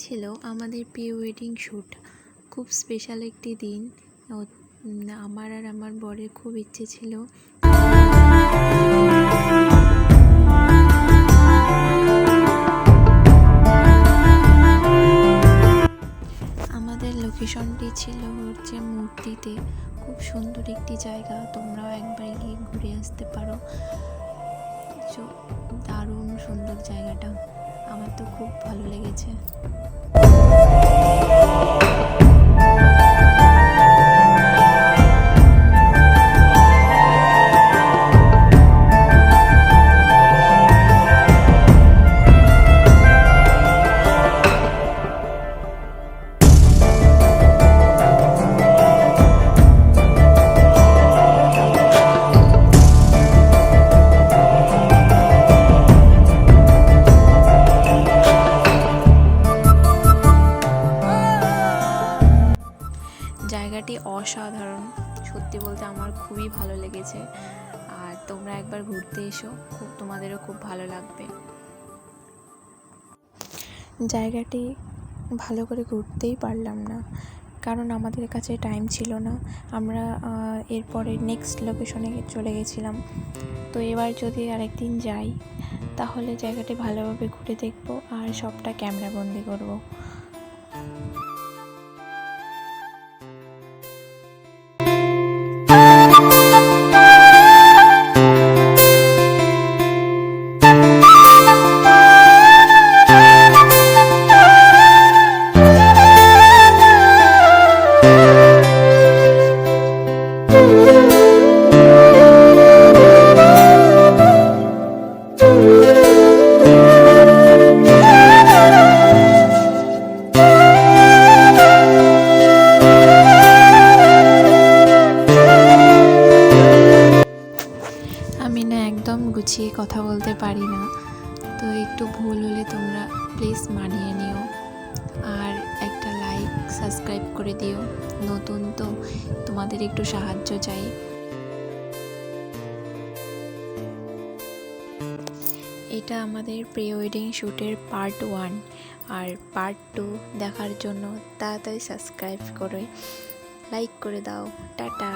ছিল আমাদের pre wedding shoot. খুব স্পেশাল একটি দিন। আমার আর আমার বরের খুব ইচ্ছে ছিল আমাদের লোকেশনটি ছিল হচ্ছে মূর্তিতে। খুব সুন্দর একটি জায়গা, তোমরাও একবার গিয়ে ঘুরে আসতে পারো। দারুণ সুন্দর জায়গাটা, আমার তো খুব ভালো লেগেছে। জায়গাটি অসাধারণ, সত্যি বলতে আমার খুবই ভালো লেগেছে। আর তোমরা একবার ঘুরতে এসো, তোমাদেরও খুব ভালো লাগবে। জায়গাটি ভালো করে ঘুরতেই পারলাম না, কারণ আমাদের কাছে টাইম ছিল না। আমরা এরপরে নেক্সট লোকেশনে চলে গেছিলাম। তো এবার যদি আরেকদিন যাই তাহলে জায়গাটি ভালোভাবে ঘুরে দেখবো আর সবটা ক্যামেরাবন্দি করব। আমি না একদম গুছিয়ে কথা বলতে পারি না, তো একটু ভুল হলে তোমরা প্লিজ মানিয়ে নিও। আর একটা লাইক সাবস্ক্রাইব করে দিও, নতুন তো তোমাদের একটু সাহায্য চাই। এটা আমাদের প্রি ওয়েডিং শ্যুটের পার্ট 1, আর পার্ট 2 দেখার জন্য তাড়াতাড়ি সাবস্ক্রাইব করে লাইক করে দাও। টাটা।